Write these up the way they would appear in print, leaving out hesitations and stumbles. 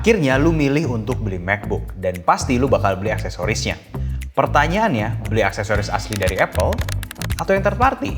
Akhirnya lu milih untuk beli MacBook dan pasti lu bakal beli aksesorisnya. Pertanyaannya, beli aksesoris asli dari Apple atau yang third party?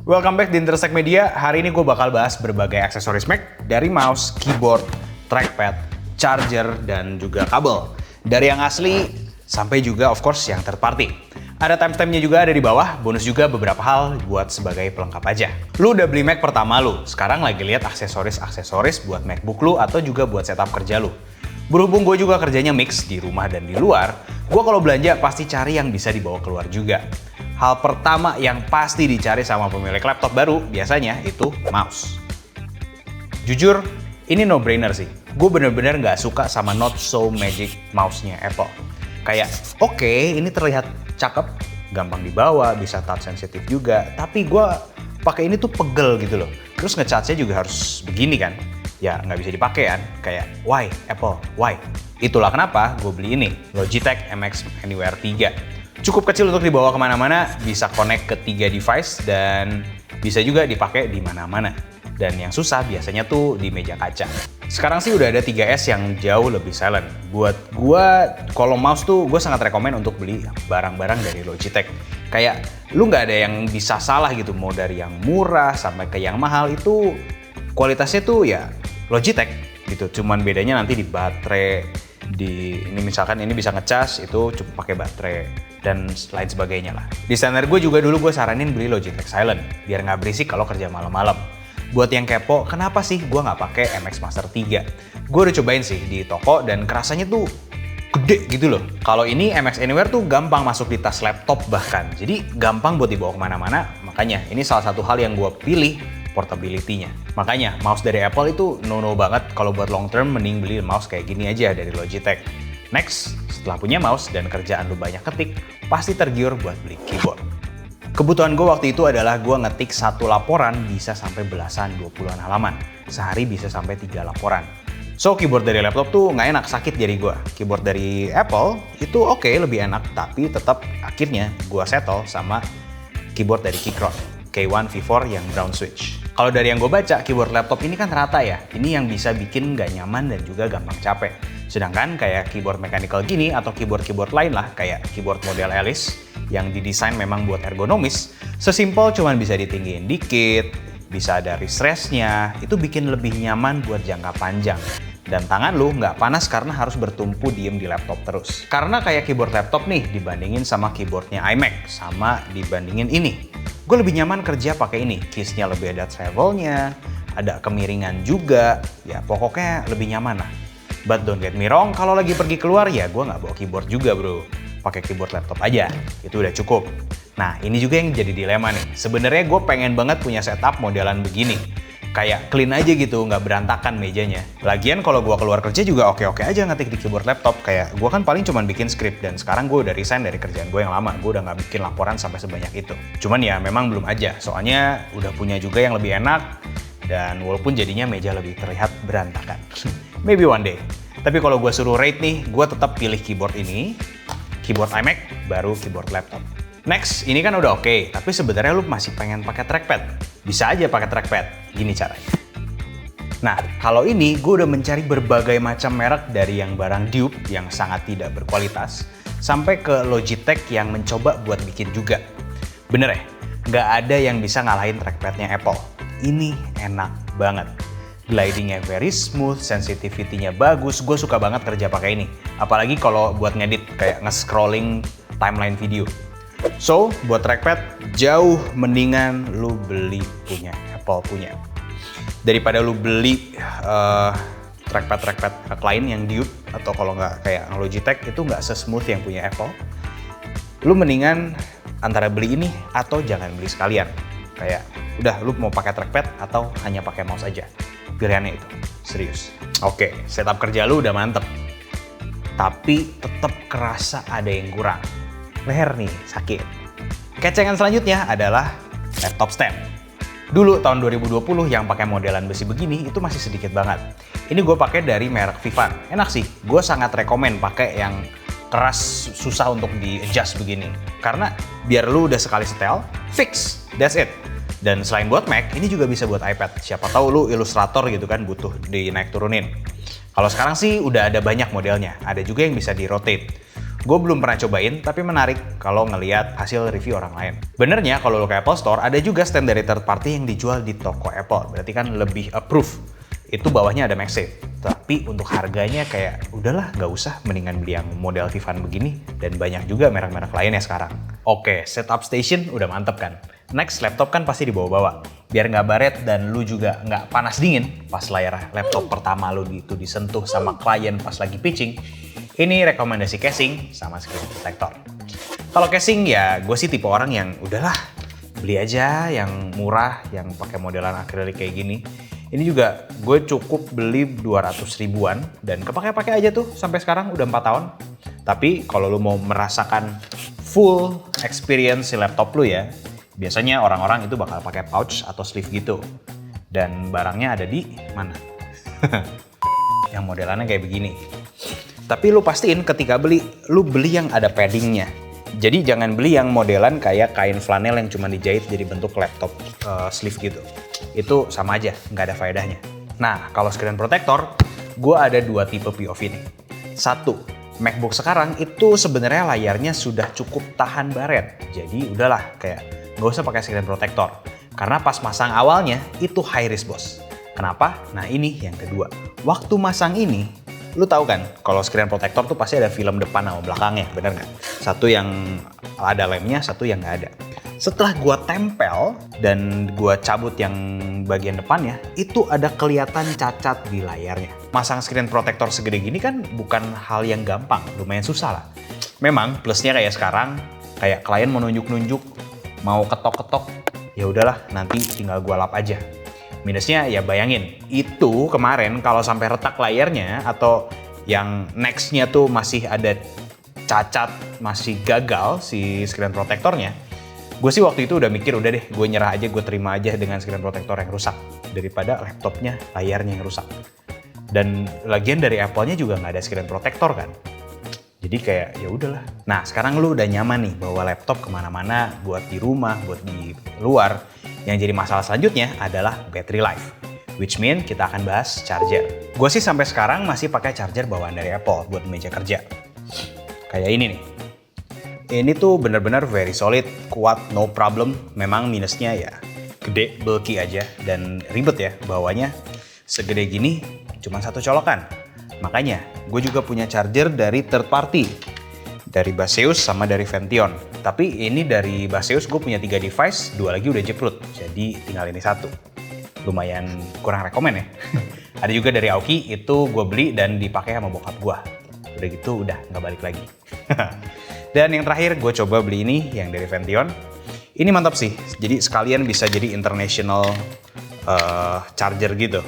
Welcome back di Intersect Media. Hari ini gue bakal bahas berbagai aksesoris Mac, dari mouse, keyboard, trackpad, charger, dan juga kabel. Dari yang asli sampai juga of course yang third party. Ada timestamp-nya juga ada di bawah, bonus juga beberapa hal buat sebagai pelengkap aja. Lu udah beli Mac pertama lu, sekarang lagi lihat aksesoris-aksesoris buat MacBook lu atau juga buat setup kerja lu. Berhubung gue juga kerjanya mix di rumah dan di luar, gue kalau belanja pasti cari yang bisa dibawa keluar juga. Hal pertama yang pasti dicari sama pemilik laptop baru biasanya itu mouse. Jujur, ini no-brainer sih. Gue bener-bener nggak suka sama not so magic mouse-nya Apple. Kayak, oke, ini terlihat cakep, gampang dibawa, bisa touch sensitif juga. Tapi gue pakai ini tuh pegel gitu loh. Terus nge-charge-nya juga harus begini kan. Ya nggak bisa dipakai kan. Kayak, why Apple, why? Itulah kenapa gue beli ini, Logitech MX Anywhere 3. Cukup kecil untuk dibawa kemana-mana, bisa connect ke 3 device, dan bisa juga dipakai di mana-mana. Dan yang susah biasanya tuh di meja kaca. Sekarang sih udah ada 3S yang jauh lebih silent. Buat gua, kalau mouse tuh gue sangat rekomen untuk beli barang-barang dari Logitech. Kayak lu nggak ada yang bisa salah gitu, mau dari yang murah sampai ke yang mahal itu kualitasnya tuh ya Logitech gitu. Cuman bedanya nanti di baterai, ini misalkan ini bisa ngecas, itu cukup pakai baterai dan lain sebagainya lah. Di standar gue juga dulu gue saranin beli Logitech Silent biar nggak berisik kalau kerja malam-malam. Buat yang kepo, kenapa sih gue nggak pakai MX Master 3? Gue udah cobain sih di toko dan kerasanya tuh gede gitu loh. Kalau ini MX Anywhere tuh gampang masuk di tas laptop bahkan. Jadi gampang buat dibawa kemana-mana. Makanya ini salah satu hal yang gue pilih, portability-nya. Makanya mouse dari Apple itu no-no banget. Kalau buat long term mending beli mouse kayak gini aja dari Logitech. Next, setelah punya mouse dan kerjaan lu banyak ketik, pasti tergiur buat beli keyboard. Kebutuhan gue waktu itu adalah gue ngetik satu laporan bisa sampai belasan 20-an halaman. Sehari bisa sampai 3 laporan. So, keyboard dari laptop tuh nggak enak, sakit jari gue. Keyboard dari Apple itu oke, lebih enak, tapi tetap akhirnya gue settle sama keyboard dari Keychron K1 V4 yang brown switch. Kalau dari yang gue baca, keyboard laptop ini kan rata ya. Ini yang bisa bikin nggak nyaman dan juga gampang capek. Sedangkan kayak keyboard mechanical gini atau keyboard-keyboard lain lah, kayak keyboard model Alice yang didesain memang buat ergonomis, sesimpel cuman bisa ditinggiin dikit, bisa ada wrist rest-nya, itu bikin lebih nyaman buat jangka panjang. Dan tangan lu nggak panas karena harus bertumpu diem di laptop terus. Karena kayak keyboard laptop nih, dibandingin sama keyboardnya iMac, sama dibandingin ini. Gue lebih nyaman kerja pakai ini, keysnya lebih ada travelnya, ada kemiringan juga, ya pokoknya lebih nyaman lah. But don't get me wrong, kalau lagi pergi keluar ya gue nggak bawa keyboard juga bro. Pakai keyboard laptop aja, itu udah cukup. Nah, ini juga yang jadi dilema nih. Sebenarnya gue pengen banget punya setup modelan begini. Kayak clean aja gitu, nggak berantakan mejanya. Lagian kalau gue keluar kerja juga oke-oke aja ngetik di keyboard laptop. Kayak gue kan paling cuma bikin script, dan sekarang gue udah resign dari kerjaan gue yang lama. Gue udah nggak bikin laporan sampai sebanyak itu. Cuman ya memang belum aja, soalnya udah punya juga yang lebih enak. Dan walaupun jadinya meja lebih terlihat berantakan. Maybe one day. Tapi kalau gue suruh rate nih, gue tetap pilih keyboard ini. Keyboard iMac, baru keyboard laptop. Next, ini kan udah oke, tapi sebenarnya lu masih pengen pakai trackpad. Bisa aja pakai trackpad, gini caranya. Nah, kalau ini gue udah mencari berbagai macam merek, dari yang barang dupe yang sangat tidak berkualitas, sampai ke Logitech yang mencoba buat bikin juga. Bener ya, nggak ada yang bisa ngalahin trackpadnya Apple. Ini enak banget. Glidingnya very smooth, sensitivity-nya bagus, gue suka banget kerja pakai ini. Apalagi kalau buat ngedit, kayak nge-scrolling timeline video. So, buat trackpad, jauh mendingan lu beli punya Apple punya. Daripada lu beli trackpad lain yang dupe, atau kalau nggak kayak Logitech, itu nggak se-smooth yang punya Apple. Lu mendingan antara beli ini atau jangan beli sekalian. Kayak, udah lu mau pakai trackpad atau hanya pakai mouse aja. Pilihannya itu, serius. Oke, setup kerja lu udah mantep. Tapi tetap kerasa ada yang kurang. Leher nih, sakit. Kecengan selanjutnya adalah laptop stand. Dulu tahun 2020 yang pakai modelan besi begini itu masih sedikit banget. Ini gue pakai dari merek Vivan. Enak sih, gue sangat rekomen pakai yang keras, susah untuk di adjust begini. Karena biar lu udah sekali setel, fix, that's it. Dan selain buat Mac, ini juga bisa buat iPad. Siapa tahu lu ilustrator gitu kan butuh dinaik turunin. Kalau sekarang sih udah ada banyak modelnya. Ada juga yang bisa di-rotate. Gue belum pernah cobain, tapi menarik kalau ngelihat hasil review orang lain. Benernya kalau lo ke Apple Store, ada juga stand dari third party yang dijual di toko Apple. Berarti kan lebih approve. Itu bawahnya ada MagSafe. Tapi untuk harganya kayak, udahlah nggak usah, mendingan beli yang model Tiffany begini. Dan banyak juga merek-merek lainnya sekarang. Oke, setup station udah mantep kan? Next, laptop kan pasti dibawa-bawa. Biar nggak baret dan lu juga nggak panas dingin pas layar laptop pertama lu itu disentuh sama klien pas lagi pitching. Ini rekomendasi casing sama screen protector. Kalau casing ya gue sih tipe orang yang udahlah beli aja yang murah, yang pakai modelan akrilik kayak gini. Ini juga gue cukup beli 200 ribuan dan kepake-pakai aja tuh sampai sekarang udah 4 tahun. Tapi kalau lu mau merasakan full experience si laptop lu ya, biasanya orang-orang itu bakal pakai pouch atau sleeve gitu. Dan barangnya ada di mana? Yang modelannya kayak begini. Tapi lu pastiin ketika beli, lu beli yang ada paddingnya. Jadi jangan beli yang modelan kayak kain flanel yang cuma dijahit jadi bentuk laptop sleeve gitu. Itu sama aja, nggak ada faedahnya. Nah, kalau screen protector, gue ada 2 tipe POV nih. 1, MacBook sekarang itu sebenarnya layarnya sudah cukup tahan baret. Jadi udahlah, kayak nggak usah pakai screen protector. Karena pas masang awalnya, itu high risk bos. Kenapa? Nah ini yang kedua. Waktu masang ini, lu tahu kan, kalau screen protector tuh pasti ada film depan sama belakangnya, bener nggak? Satu yang ada lemnya, satu yang nggak ada. Setelah gua tempel dan gua cabut yang bagian depannya, itu ada kelihatan cacat di layarnya. Masang screen protector segede gini kan bukan hal yang gampang, lumayan susah lah. Memang plusnya kayak sekarang, kayak klien mau nunjuk-nunjuk, mau ketok-ketok, ya udahlah nanti tinggal gua lap aja. Minusnya ya bayangin, itu kemarin kalau sampai retak layarnya atau yang next-nya tuh masih ada cacat, masih gagal si screen protectornya, gue sih waktu itu udah mikir udah deh gue nyerah aja, gue terima aja dengan screen protector yang rusak daripada laptopnya layarnya yang rusak. Dan lagian dari Apple-nya juga nggak ada screen protector kan. Jadi kayak ya udahlah. Nah sekarang lu udah nyaman nih bawa laptop kemana-mana, buat di rumah, buat di luar. Yang jadi masalah selanjutnya adalah battery life. Which mean kita akan bahas charger. Gue sih sampai sekarang masih pakai charger bawaan dari Apple buat meja kerja. Kayak ini nih. Ini tuh bener-bener very solid, kuat, no problem. Memang minusnya ya gede, bulky aja, dan ribet ya bawanya. Segede gini, cuma 1 colokan. Makanya, gue juga punya charger dari third party. Dari Baseus sama dari Vention. Tapi ini dari Baseus gue punya 3 device, 2 lagi udah jeprut. Jadi tinggal ini 1. Lumayan kurang rekomen ya. Ada juga dari Aoki, itu gue beli dan dipakai sama bokap gue. Udah gitu udah nggak balik lagi. Dan yang terakhir gue coba beli ini yang dari Vention. Ini mantap sih, jadi sekalian bisa jadi international charger gitu.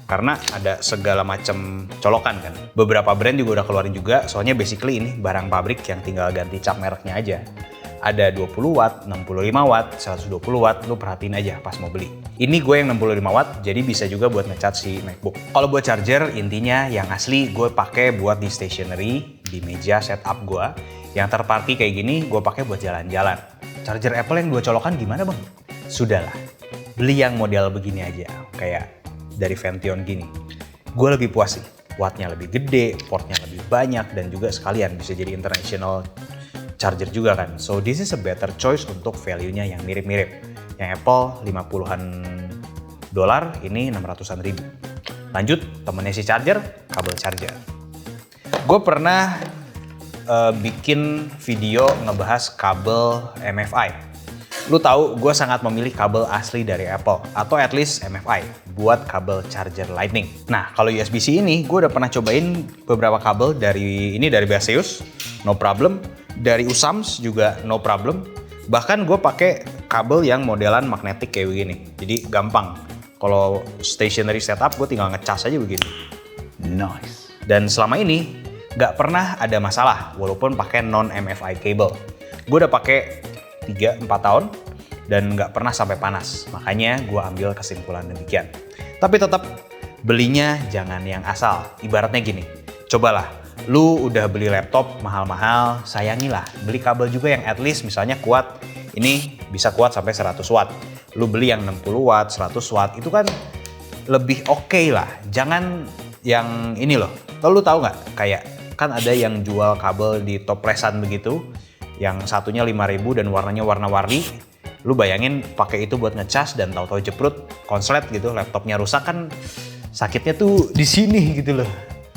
Karena ada segala macam colokan kan. Beberapa brand juga udah keluarin juga, soalnya basically ini barang pabrik yang tinggal ganti cap mereknya aja. Ada 20 watt, 65 watt, 120 watt, lu perhatiin aja pas mau beli. Ini gue yang 65 watt, jadi bisa juga buat ngecharge si MacBook. Kalau buat charger, intinya yang asli gue pakai buat di stationery, di meja setup gue. Yang third party kayak gini, gue pakai buat jalan-jalan. Charger Apple yang 2 colokan gimana bang? Sudahlah, beli yang model begini aja, kayak dari Vention gini. Gue lebih puas sih, wattnya lebih gede, portnya lebih banyak, dan juga sekalian bisa jadi international charger juga kan. So this is a better choice untuk value-nya yang mirip-mirip. Yang Apple 50-an dolar, ini 600-an ribu. Lanjut, temennya si charger, kabel charger. Gue pernah bikin video ngebahas kabel MFI. Lu tahu, gue sangat memilih kabel asli dari Apple, atau at least MFI, buat kabel charger Lightning. Nah, kalau USB-C ini, gue udah pernah cobain beberapa kabel dari Baseus, no problem. Dari Usams juga no problem. Bahkan gue pakai kabel yang modelan magnetik kayak begini. Jadi gampang. Kalau stationary setup, gue tinggal ngecas aja begini. Nice. Dan selama ini, nggak pernah ada masalah, walaupun pakai non-MFI cable. Gue udah pakai 3-4 tahun dan nggak pernah sampai panas. Makanya gue ambil kesimpulan demikian. Tapi tetap belinya jangan yang asal. Ibaratnya gini, cobalah, lu udah beli laptop mahal-mahal, sayangilah beli kabel juga yang at least misalnya kuat. Ini bisa kuat sampai 100 watt. lu beli yang 60 watt, 100 watt, itu kan lebih oke lah. Jangan yang ini loh. Lu tahu nggak? Kayak kan ada yang jual kabel di topresan begitu, yang satunya 5.000 dan warnanya warna-warni. Lu bayangin pakai itu buat ngecas dan tahu-tahu jeprut konslet gitu, laptopnya rusak, kan sakitnya tuh di sini gitu loh.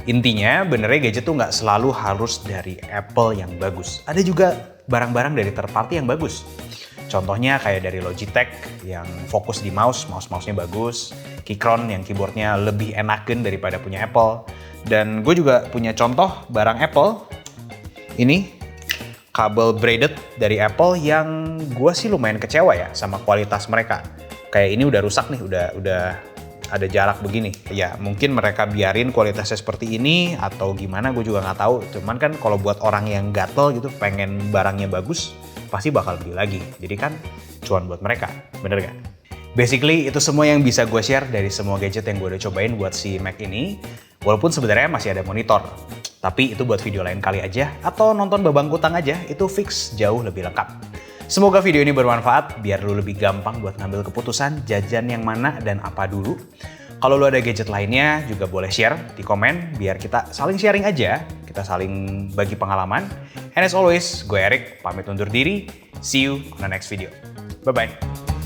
Intinya benernya gadget tuh nggak selalu harus dari Apple yang bagus. Ada juga barang-barang dari third party yang bagus. Contohnya kayak dari Logitech yang fokus di mouse-nya bagus. Keychron yang keyboardnya lebih enakan daripada punya Apple. Dan gue juga punya contoh barang Apple. Ini kabel braided dari Apple yang gue sih lumayan kecewa ya sama kualitas mereka. Kayak ini udah rusak nih, udah ada jarak begini. Ya mungkin mereka biarin kualitasnya seperti ini atau gimana, gue juga nggak tahu. Cuman kan kalau buat orang yang gatel gitu, pengen barangnya bagus, pasti bakal beli lagi. Jadi kan cuan buat mereka, bener gak? Basically itu semua yang bisa gue share dari semua gadget yang gue udah cobain buat si Mac ini. Walaupun sebenarnya masih ada monitor. Tapi itu buat video lain kali aja, atau nonton Babang Kutang aja, itu fix jauh lebih lengkap. Semoga video ini bermanfaat, biar lu lebih gampang buat ngambil keputusan jajan yang mana dan apa dulu. Kalau lu ada gadget lainnya, juga boleh share di komen, biar kita saling sharing aja, kita saling bagi pengalaman. And as always, gue Erik, pamit undur diri. See you on the next video. Bye-bye.